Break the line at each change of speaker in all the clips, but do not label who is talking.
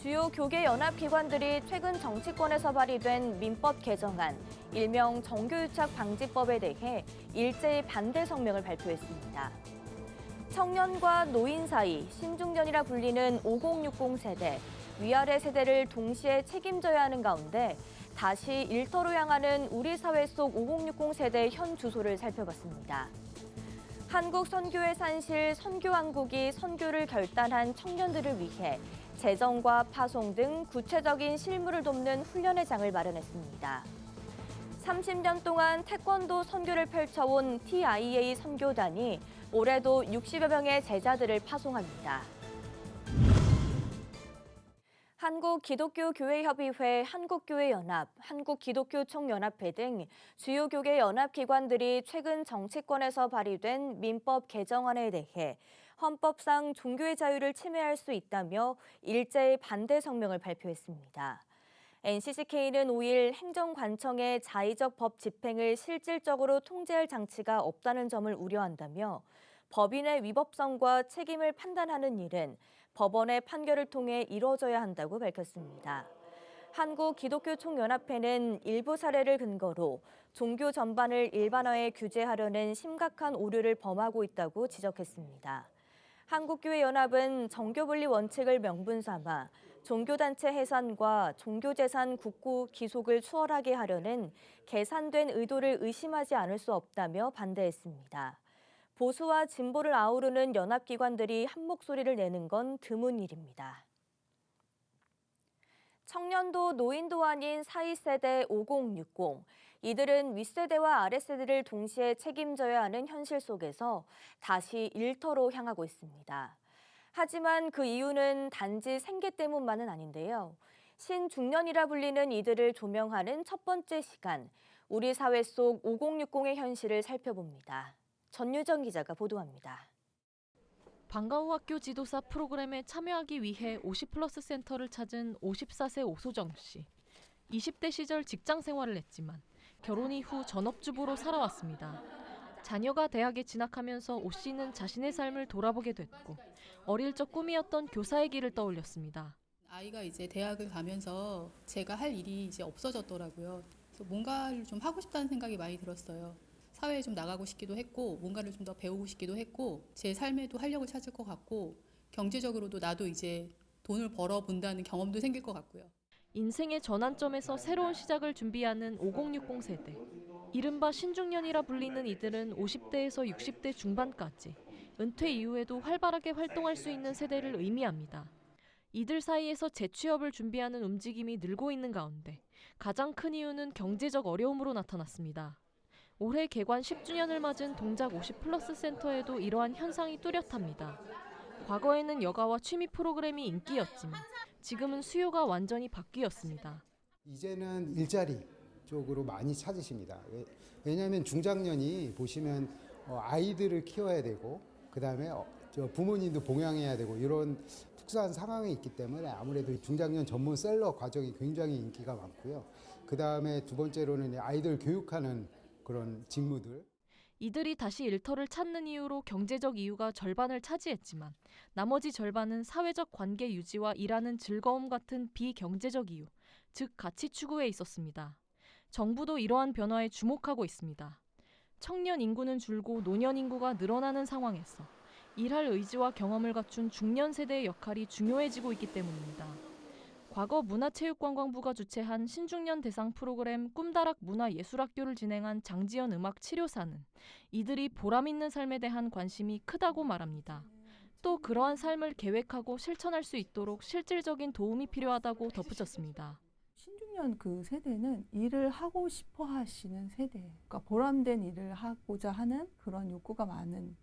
주요 교계 연합기관들이 최근 정치권에서 발의된 민법 개정안, 일명 정교유착 방지법에 대해 일제히 반대 성명을 발표했습니다. 청년과 노인 사이, 신중년이라 불리는 5060 세대, 위아래 세대를 동시에 책임져야 하는 가운데 다시 일터로 향하는 우리 사회 속 5060 세대의 현 주소를 살펴봤습니다. 한국 선교회 산실 선교왕국이 선교를 결단한 청년들을 위해 재정과 파송 등 구체적인 실무를 돕는 훈련의 장을 마련했습니다. 30년 동안 태권도 선교를 펼쳐온 TIA 선교단이 올해도 60여 명의 제자들을 파송합니다. 한국기독교교회협의회, 한국교회연합, 한국기독교총연합회 등 주요 교계 연합기관들이 최근 정치권에서 발의된 민법 개정안에 대해 헌법상 종교의 자유를 침해할 수 있다며 일제히 반대 성명을 발표했습니다. NCCK는 5일 행정관청의 자의적 법 집행을 실질적으로 통제할 장치가 없다는 점을 우려한다며 법인의 위법성과 책임을 판단하는 일은 법원의 판결을 통해 이뤄져야 한다고 밝혔습니다. 한국기독교총연합회는 일부 사례를 근거로 종교 전반을 일반화해 규제하려는 심각한 오류를 범하고 있다고 지적했습니다. 한국교회연합은 정교분리 원칙을 명분 삼아 종교단체 해산과 종교재산 국고 기속을 수월하게 하려는 계산된 의도를 의심하지 않을 수 없다며 반대했습니다. 보수와 진보를 아우르는 연합기관들이 한 목소리를 내는 건 드문 일입니다. 청년도 노인도 아닌 사이세대 5060. 이들은 윗세대와 아랫세대를 동시에 책임져야 하는 현실 속에서 다시 일터로 향하고 있습니다. 하지만 그 이유는 단지 생계 때문만은 아닌데요. 신중년이라 불리는 이들을 조명하는 첫 번째 시간, 우리 사회 속 5060의 현실을 살펴봅니다. 전유정 기자가 보도합니다.
방과후 학교 지도사 프로그램에 참여하기 위해 50플러스 센터를 찾은 54세 오소정 씨. 20대 시절 직장 생활을 했지만 결혼 이후 전업주부로 살아왔습니다. 자녀가 대학에 진학하면서 오 씨는 자신의 삶을 돌아보게 됐고 어릴 적 꿈이었던 교사의 길을 떠올렸습니다.
아이가 이제 대학을 가면서 제가 할 일이 이제 없어졌더라고요. 그래서 뭔가를 좀 하고 싶다는 생각이 많이 들었어요. 사회에 좀 나가고 싶기도 했고 뭔가를 좀 더 배우고 싶기도 했고 제 삶에도 활력을 찾을 것 같고 경제적으로도 나도 이제 돈을 벌어본다는 경험도 생길 것 같고요.
인생의 전환점에서 새로운 시작을 준비하는 5060 세대. 이른바 신중년이라 불리는 이들은 50대에서 60대 중반까지 은퇴 이후에도 활발하게 활동할 수 있는 세대를 의미합니다. 이들 사이에서 재취업을 준비하는 움직임이 늘고 있는 가운데 가장 큰 이유는 경제적 어려움으로 나타났습니다. 올해 개관 10주년을 맞은 동작 50플러스 센터에도 이러한 현상이 뚜렷합니다. 과거에는 여가와 취미 프로그램이 인기였지만 지금은 수요가 완전히 바뀌었습니다.
이제는 일자리 쪽으로 많이 찾으십니다. 왜냐하면 중장년이 보시면 아이들을 키워야 되고 그다음에 부모님도 봉양해야 되고 이런 특수한 상황이 있기 때문에 아무래도 중장년 전문 셀러 과정이 굉장히 인기가 많고요. 그다음에 두 번째로는 아이들 교육하는 그런 직무들.
이들이 다시 일터를 찾는 이유로 경제적 이유가 절반을 차지했지만 나머지 절반은 사회적 관계 유지와 일하는 즐거움 같은 비경제적 이유, 즉 가치 추구에 있었습니다. 정부도 이러한 변화에 주목하고 있습니다. 청년 인구는 줄고 노년 인구가 늘어나는 상황에서 일할 의지와 경험을 갖춘 중년 세대의 역할이 중요해지고 있기 때문입니다. 과거 문화체육관광부가 주최한 신중년 대상 프로그램 꿈다락 문화예술학교를 진행한 장지연 음악치료사는 이들이 보람있는 삶에 대한 관심이 크다고 말합니다. 또 그러한 삶을 계획하고 실천할 수 있도록 실질적인 도움이 필요하다고 덧붙였습니다.
신중년 그 세대는 일을 하고 싶어 하시는 세대, 그러니까 보람된 일을 하고자 하는 그런 욕구가 많은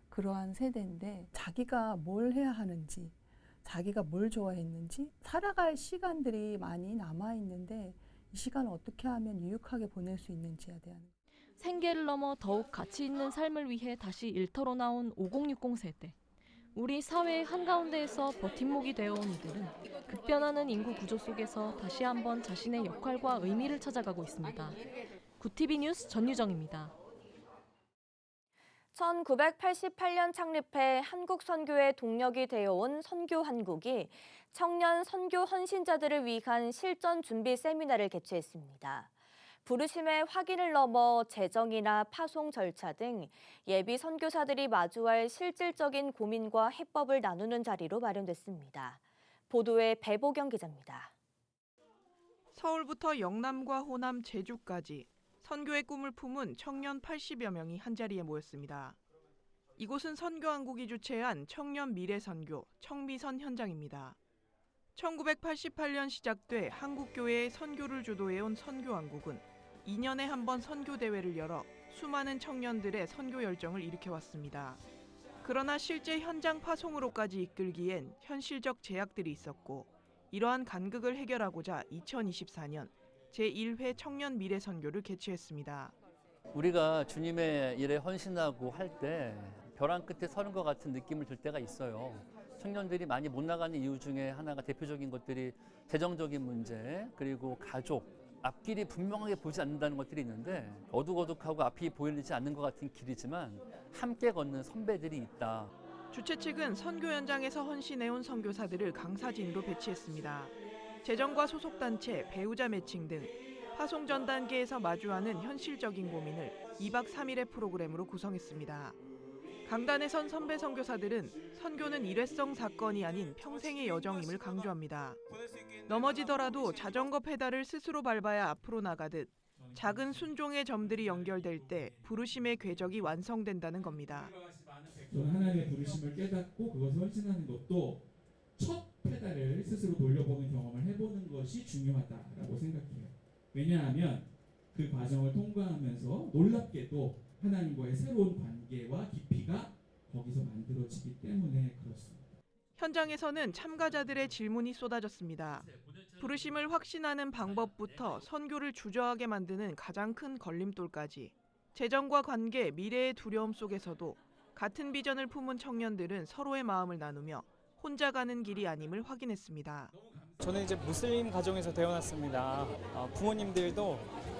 그러한 세대인데 자기가 뭘 해야 하는지 자기가 뭘 좋아했는지 살아갈 시간들이 많이 남아있는데 이 시간을 어떻게 하면 유익하게 보낼 수 있는지에 대한
생계를 넘어 더욱 가치 있는 삶을 위해 다시 일터로 나온 5060 세대. 우리 사회의 한가운데에서 버팀목이 되어온 이들은 급변하는 인구 구조 속에서 다시 한번 자신의 역할과 의미를 찾아가고 있습니다. 구티비 뉴스 전유정입니다.
1988년 창립해 한국 선교의 동력이 되어온 선교한국이 청년 선교 헌신자들을 위한 실전 준비 세미나를 개최했습니다. 부르심의 확인을 넘어 재정이나 파송 절차 등 예비 선교사들이 마주할 실질적인 고민과 해법을 나누는 자리로 마련됐습니다. 보도에 배보경 기자입니다.
서울부터 영남과 호남, 제주까지 선교의 꿈을 품은 청년 80여 명이 한자리에 모였습니다. 이곳은 선교한국이 주최한 청년 미래선교 청미선 현장입니다. 1988년 시작돼 한국교회의 선교를 주도해온 선교한국은 2년에 한 번 선교대회를 열어 수많은 청년들의 선교 열정을 일으켜왔습니다. 그러나 실제 현장 파송으로까지 이끌기엔 현실적 제약들이 있었고 이러한 간극을 해결하고자 2024년 제1회 청년 미래 선교를 개최했습니다.
우리가 주님의 일에 헌신하고 할 때 벼랑 끝에 서는 것 같은 느낌을 들 때가 있어요. 청년들이 많이 못 나가는 이유 중에 하나가 대표적인 것들이 재정적인 문제, 그리고 가족, 앞길이 분명하게 보이지 않는다는 것들이 있는데 어둑어둑하고 앞이 보이지 않는 것 같은 길이지만 함께 걷는 선배들이 있다.
주최 측은 선교 현장에서 헌신해온 선교사들을 강사진으로 배치했습니다. 재정과 소속단체, 배우자 매칭 등 파송 전 단계에서 마주하는 현실적인 고민을 2박 3일의 프로그램으로 구성했습니다. 강단에 선 선배 선교사들은 선교는 일회성 사건이 아닌 평생의 여정임을 강조합니다. 넘어지더라도 자전거 페달을 스스로 밟아야 앞으로 나가듯 작은 순종의 점들이 연결될 때 부르심의 궤적이 완성된다는 겁니다.
저는 하나님의 부르심을 깨닫고 그것을 헌신하는 것도 첫 페달을 스스로 돌려보는 경험을 해보는 것이 중요하다라고 생각해요. 왜냐하면 그 과정을 통과하면서 놀랍게도 하나님과의 새로운 관계와 깊이가 거기서 만들어지기 때문에 그렇습니다.
현장에서는 참가자들의 질문이 쏟아졌습니다. 부르심을 확신하는 방법부터 선교를 주저하게 만드는 가장 큰 걸림돌까지 재정과 관계, 미래의 두려움 속에서도 같은 비전을 품은 청년들은 서로의 마음을 나누며 혼자 가는 길이 아님을 확인했습니다.
저는 이제 무슬림 가정에서 태어났습니다. 부모님들도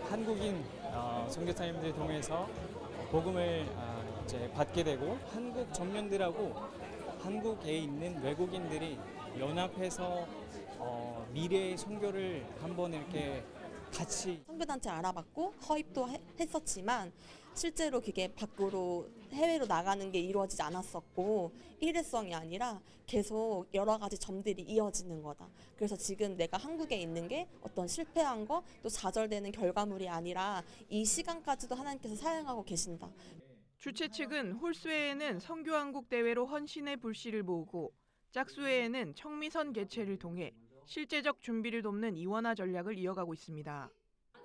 한국인 선교사님들 통해서 복음을 이제 받게 되고 한국 청년들하고 한국에 있는 외국인들이 연합해서 미래의 선교를 한번 이렇게 같이
선교단체 알아봤고 허입도 했었지만 실제로 그게 밖으로 해외로 나가는 게 이루어지지 않았었고 일회성이 아니라 계속 여러 가지 점들이 이어지는 거다. 그래서 지금 내가 한국에 있는 게 어떤 실패한 거 또 좌절되는 결과물이 아니라 이 시간까지도 하나님께서 사용하고 계신다.
주최 측은 홀수회에는 선교한국 대회로 헌신의 불씨를 모으고 짝수회에는 청미선 개최를 통해 실제적 준비를 돕는 이원화 전략을 이어가고 있습니다.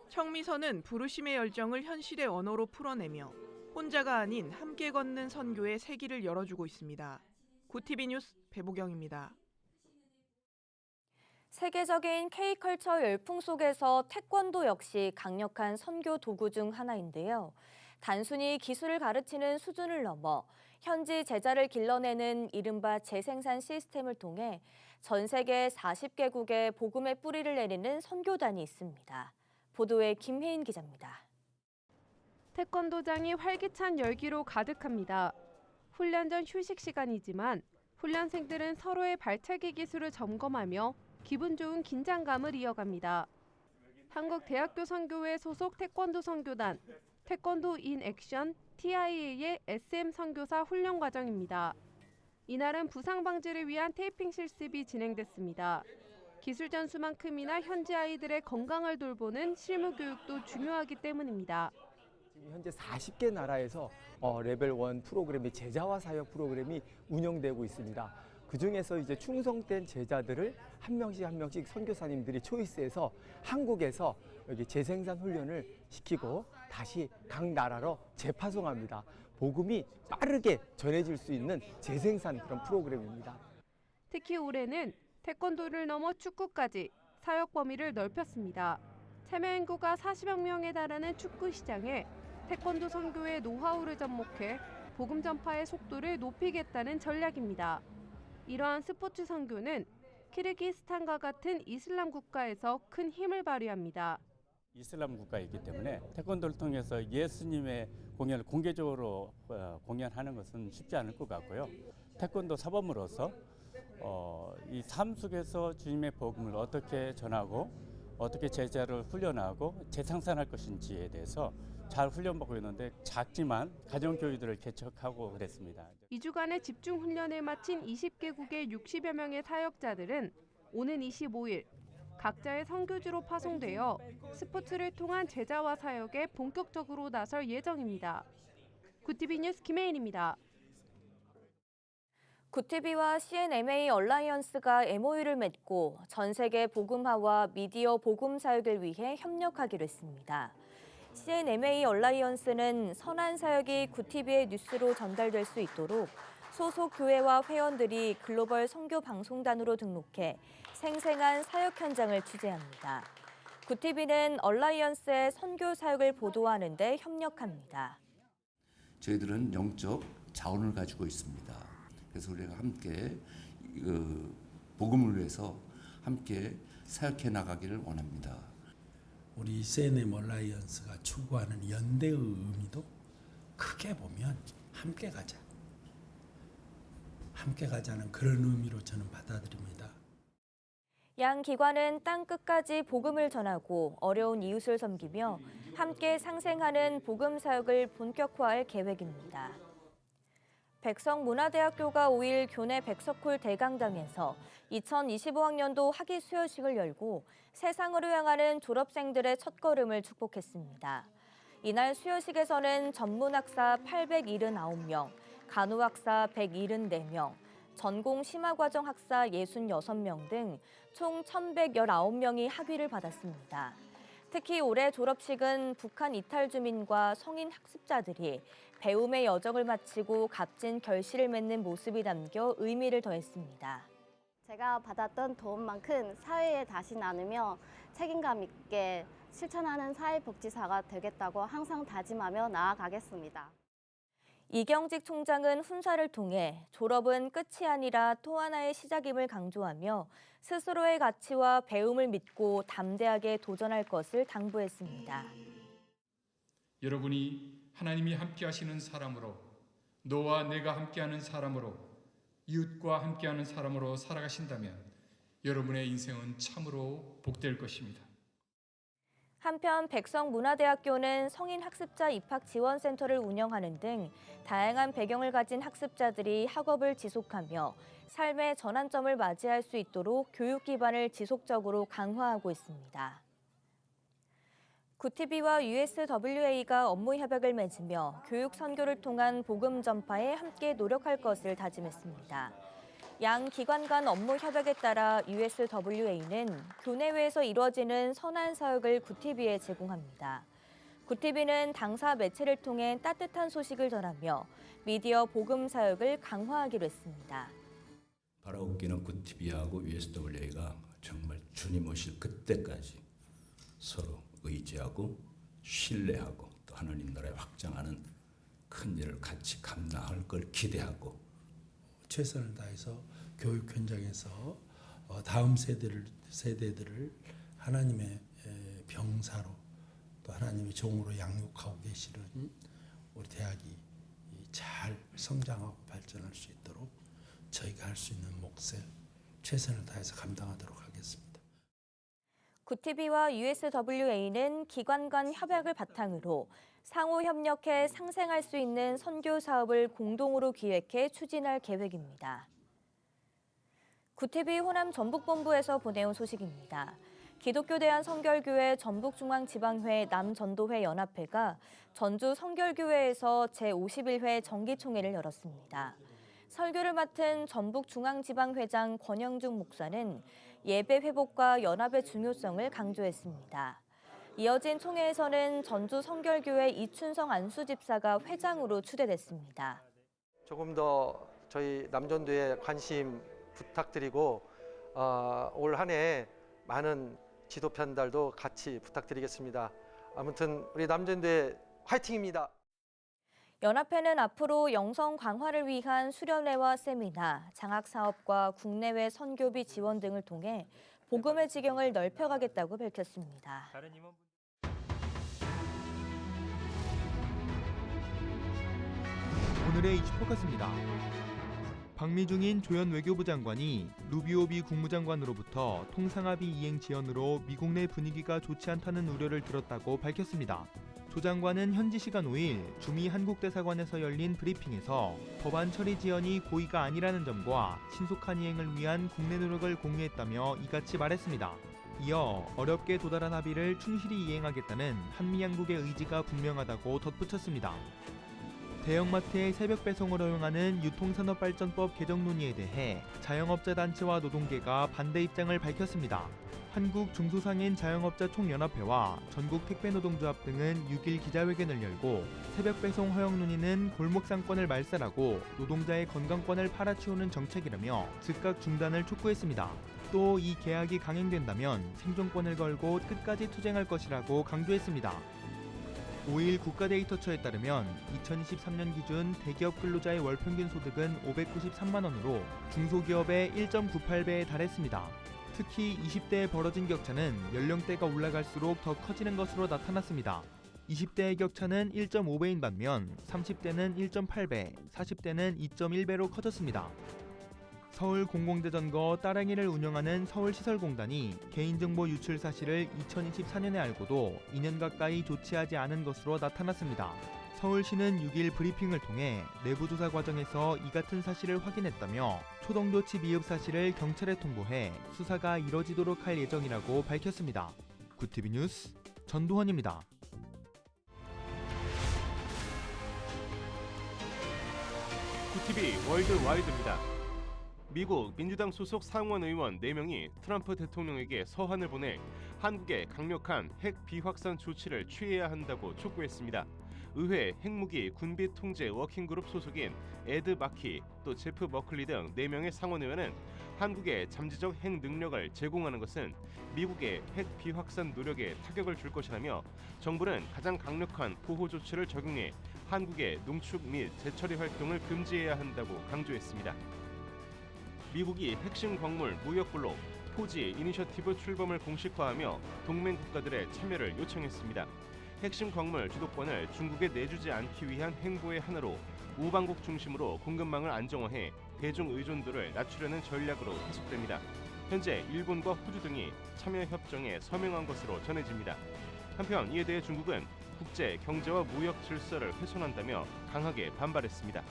청미선은 부르심의 열정을 현실의 언어로 풀어내며 혼자가 아닌 함께 걷는 선교의 새길을 열어주고 있습니다. 구TV 뉴스 배보경입니다.
세계적인 K컬처 열풍 속에서 태권도 역시 강력한 선교 도구 중 하나인데요. 단순히 기술을 가르치는 수준을 넘어 현지 제자를 길러내는 이른바 재생산 시스템을 통해 전 세계 40개국에 복음의 뿌리를 내리는 선교단이 있습니다. 보도에 김혜인 기자입니다.
태권도장이 활기찬 열기로 가득합니다. 훈련 전 휴식 시간이지만 훈련생들은 서로의 발차기 기술을 점검하며 기분 좋은 긴장감을 이어갑니다. 한국대학교 선교회 소속 태권도 선교단 태권도 인 액션 TIA의 SM 선교사 훈련 과정입니다. 이날은 부상 방지를 위한 테이핑 실습이 진행됐습니다. 기술 전수만큼이나 현지 아이들의 건강을 돌보는 실무 교육도 중요하기 때문입니다.
지금 현재 40개 나라에서 레벨 1 프로그램이 제자화 사역 프로그램이 운영되고 있습니다. 그중에서 이제 충성된 제자들을 한 명씩 선교사님들이 초이스해서 한국에서 여기 재생산 훈련을 시키고 다시 각 나라로 재파송합니다. 복음이 빠르게 전해질 수 있는 재생산 그런 프로그램입니다.
특히 올해는 태권도를 넘어 축구까지 사역 범위를 넓혔습니다. 참여 인구가 40여 명에 달하는 축구 시장에 태권도 선교의 노하우를 접목해 복음 전파의 속도를 높이겠다는 전략입니다. 이러한 스포츠 선교는 키르기스탄과 같은 이슬람 국가에서 큰 힘을 발휘합니다.
이슬람 국가이기 때문에 태권도를 통해서 예수님의 공연을 공개적으로 공연하는 것은 쉽지 않을 것 같고요. 태권도 사범으로서 이 삶 속에서 주님의 복음을 어떻게 전하고 어떻게 제자를 훈련하고 재생산할 것인지에 대해서 잘 훈련받고 있는데 작지만 가정교회들을 개척하고 그랬습니다.
2주간의 집중 훈련을 마친 20개국의 60여 명의 사역자들은 오는 25일 각자의 선교지로 파송되어 스포츠를 통한 제자와 사역에 본격적으로 나설 예정입니다. 굿TV 뉴스 김혜인입니다.
굿TV와 CNMA 얼라이언스가 MOU를 맺고 전 세계 복음화와 미디어 복음 사역을 위해 협력하기로 했습니다. CNMA 얼라이언스는 선한 사역이 굿TV의 뉴스로 전달될 수 있도록 소속 교회와 회원들이 글로벌 선교 방송단으로 등록해 생생한 사역 현장을 취재합니다. 굿TV는 얼라이언스의 선교 사역을 보도하는 데 협력합니다.
저희들은 영적 자원을 가지고 있습니다. 그래서 우리가 함께 복음을 위해서 함께 사역해 나가기를 원합니다.
우리 CNM 얼라이언스가 추구하는 연대의 의미도 크게 보면 함께 가자. 함께 가자는 그런 의미로 저는 받아들입니다.
양 기관은 땅 끝까지 복음을 전하고 어려운 이웃을 섬기며 함께 상생하는 복음 사역을 본격화할 계획입니다. 백석문화대학교가 5일 교내 백석홀 대강당에서 2025학년도 학위 수여식을 열고 세상으로 향하는 졸업생들의 첫걸음을 축복했습니다. 이날 수여식에서는 전문학사 879명, 간호학사 174명, 전공 심화과정 학사 66명 등 총 1,119명이 학위를 받았습니다. 특히 올해 졸업식은 북한 이탈 주민과 성인 학습자들이 배움의 여정을 마치고 값진 결실을 맺는 모습이 담겨 의미를 더했습니다.
제가 받았던 도움만큼 사회에 다시 나누며 책임감 있게 실천하는 사회복지사가 되겠다고 항상 다짐하며 나아가겠습니다.
이경직 총장은 훈사를 통해 졸업은 끝이 아니라 또 하나의 시작임을 강조하며 스스로의 가치와 배움을 믿고 담대하게 도전할 것을 당부했습니다.
여러분이 하나님이 함께하시는 사람으로, 너와 내가 함께하는 사람으로, 이웃과 함께하는 사람으로 살아가신다면 여러분의 인생은 참으로 복될 것입니다.
한편 백석문화대학교는 성인 학습자 입학 지원센터를 운영하는 등 다양한 배경을 가진 학습자들이 학업을 지속하며 삶의 전환점을 맞이할 수 있도록 교육 기반을 지속적으로 강화하고 있습니다. 굿TV와 USWA가 업무 협약을 맺으며 교육 선교를 통한 복음 전파에 함께 노력할 것을 다짐했습니다. 양 기관 간 업무 협약에 따라 USWA는 교내외에서 이루어지는 선한 사역을 굿TV에 제공합니다. 굿TV는 당사 매체를 통해 따뜻한 소식을 전하며 미디어 복음 사역을 강화하기로 했습니다.
바라옵기는 굿TV하고 USWA가 정말 주님 오실 그때까지 서로 의지하고 신뢰하고 또 하나님 나라에 확장하는 큰 일을 같이 감당할 걸 기대하고
최선을 다해서 교육 현장에서 다음 세대들을 하나님의 병사로 또 하나님의 종으로 양육하고 계시는 우리 대학이 잘 성장하고 발전할 수 있도록 저희가 할 수 있는 몫을 최선을 다해서 감당하도록 하겠습니다.
굿TV와 USWA는 기관 간 협약을 바탕으로 상호 협력해 상생할 수 있는 선교 사업을 공동으로 기획해 추진할 계획입니다. 굿TV 호남 전북본부에서 보내온 소식입니다. 기독교 대한성결교회 전북중앙지방회 남전도회 연합회가 전주 성결교회에서 제51회 정기총회를 열었습니다. 설교를 맡은 전북중앙지방회장 권영중 목사는 예배 회복과 연합의 중요성을 강조했습니다. 이어진 총회에서는 전주 성결교회 이춘성 안수집사가 회장으로 추대됐습니다.
조금 더 저희 남전도에 관심 부탁드리고 올 한 해 많은 지도 편달도 같이 부탁드리겠습니다. 아무튼 우리 남전도에 화이팅입니다.
연합회는 앞으로 영성 강화를 위한 수련회와 세미나, 장학 사업과 국내외 선교비 지원 등을 통해 복음의 지경을 넓혀가겠다고 밝혔습니다.
오늘의 이슈 포커스입니다. 박미중인 조현 외교부 장관이 루비오 비 국무장관으로부터 통상합의 이행 지연으로 미국 내 분위기가 좋지 않다는 우려를 들었다고 밝혔습니다. 조 장관은 현지 시간 5일 주미 한국대사관에서 열린 브리핑에서 법안 처리 지연이 고의가 아니라는 점과 신속한 이행을 위한 국내 노력을 공유했다며 이같이 말했습니다. 이어 어렵게 도달한 합의를 충실히 이행하겠다는 한미 양국의 의지가 분명하다고 덧붙였습니다. 대형마트의 새벽 배송을 허용하는 유통산업발전법 개정 논의에 대해 자영업자 단체와 노동계가 반대 입장을 밝혔습니다. 한국 중소상인 자영업자 총연합회와 전국 택배노동조합 등은 6일 기자회견을 열고 새벽 배송 허용 논의는 골목 상권을 말살하고 노동자의 건강권을 팔아치우는 정책이라며 즉각 중단을 촉구했습니다. 또 이 계약이 강행된다면 생존권을 걸고 끝까지 투쟁할 것이라고 강조했습니다. 5일 국가데이터처에 따르면 2023년 기준 대기업 근로자의 월 평균 소득은 593만 원으로 중소기업의 1.98배에 달했습니다. 특히 20대에 벌어진 격차는 연령대가 올라갈수록 더 커지는 것으로 나타났습니다. 20대의 격차는 1.5배인 반면 30대는 1.8배, 40대는 2.1배로 커졌습니다. 서울공공대전거 따릉이를 운영하는 서울시설공단이 개인정보 유출 사실을 2024년에 알고도 2년 가까이 조치하지 않은 것으로 나타났습니다. 서울시는 6일 브리핑을 통해 내부조사 과정에서 이 같은 사실을 확인했다며 초동조치 미흡 사실을 경찰에 통보해 수사가 이뤄지도록 할 예정이라고 밝혔습니다. 구티비 뉴스 전도헌입니다.
구티비 월드와이드입니다. 미국 민주당 소속 상원 의원 4명이 트럼프 대통령에게 서한을 보내 한국에 강력한 핵 비확산 조치를 취해야 한다고 촉구했습니다. 의회 핵무기 군비 통제 워킹그룹 소속인 에드 마키, 또 제프 머클리 등 4명의 상원 의원은 한국에 잠재적 핵 능력을 제공하는 것은 미국의 핵 비확산 노력에 타격을 줄 것이라며 정부는 가장 강력한 보호 조치를 적용해 한국의 농축 및 재처리 활동을 금지해야 한다고 강조했습니다. 미국이 핵심 광물 무역 블록 포지 이니셔티브 출범을 공식화하며 동맹 국가들의 참여를 요청했습니다. 핵심 광물 주도권을 중국에 내주지 않기 위한 행보의 하나로 우방국 중심으로 공급망을 안정화해 대중 의존도를 낮추려는 전략으로 해석됩니다. 현재 일본과 호주 등이 참여 협정에 서명한 것으로 전해집니다. 한편 이에 대해 중국은 국제 경제와 무역 질서를 훼손한다며 강하게 반발했습니다.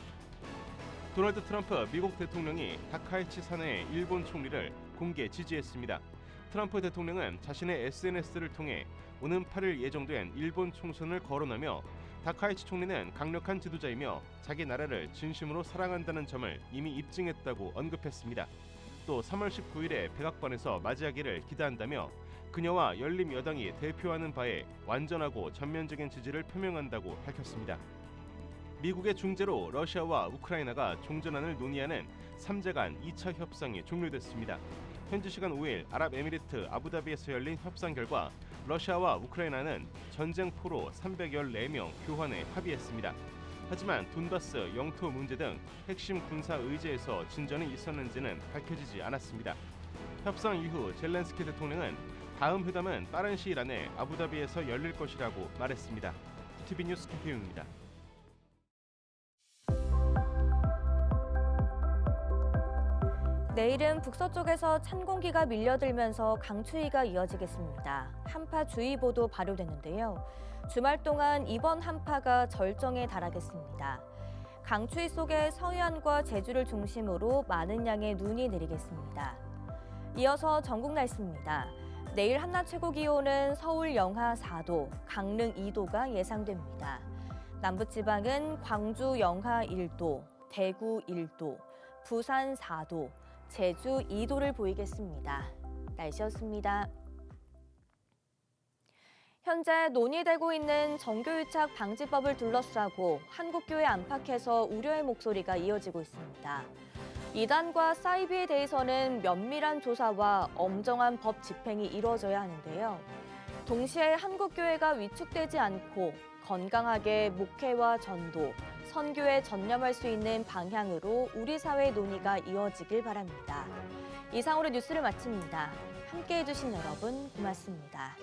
도널드 트럼프 미국 대통령이 다카이치 산하의 일본 총리를 공개 지지했습니다. 트럼프 대통령은 자신의 SNS를 통해 오는 8일 예정된 일본 총선을 거론하며 다카이치 총리는 강력한 지도자이며 자기 나라를 진심으로 사랑한다는 점을 이미 입증했다고 언급했습니다. 또 3월 19일에 백악관에서 맞이하기를 기대한다며 그녀와 열린여당이 대표하는 바에 완전하고 전면적인 지지를 표명한다고 밝혔습니다. 미국의 중재로 러시아와 우크라이나가 종전안을 논의하는 3자 간 2차 협상이 종료됐습니다. 현지 시간 5일 아랍에미리트 아부다비에서 열린 협상 결과 러시아와 우크라이나는 전쟁포로 314명 교환에 합의했습니다. 하지만 돈바스 영토 문제 등 핵심 군사 의제에서 진전이 있었는지는 밝혀지지 않았습니다. 협상 이후 젤렌스키 대통령은 다음 회담은 빠른 시일 안에 아부다비에서 열릴 것이라고 말했습니다. 구티비 뉴스 김태윤입니다.
내일은 북서쪽에서 찬 공기가 밀려들면서 강추위가 이어지겠습니다. 한파주의보도 발효됐는데요. 주말 동안 이번 한파가 절정에 달하겠습니다. 강추위 속에 서해안과 제주를 중심으로 많은 양의 눈이 내리겠습니다. 이어서 전국 날씨입니다. 내일 한낮 최고 기온은 서울 영하 4도, 강릉 2도가 예상됩니다. 남부지방은 광주 영하 1도, 대구 1도, 부산 4도, 제주 2도를 보이겠습니다. 날씨였습니다. 현재 논의되고 있는 정교유착 방지법을 둘러싸고 한국교회 안팎에서 우려의 목소리가 이어지고 있습니다. 이단과 사이비에 대해서는 면밀한 조사와 엄정한 법 집행이 이루어져야 하는데요. 동시에 한국교회가 위축되지 않고 건강하게 목회와 전도, 선교에 전념할 수 있는 방향으로 우리 사회 논의가 이어지길 바랍니다. 이상으로 뉴스를 마칩니다. 함께해 주신 여러분 고맙습니다.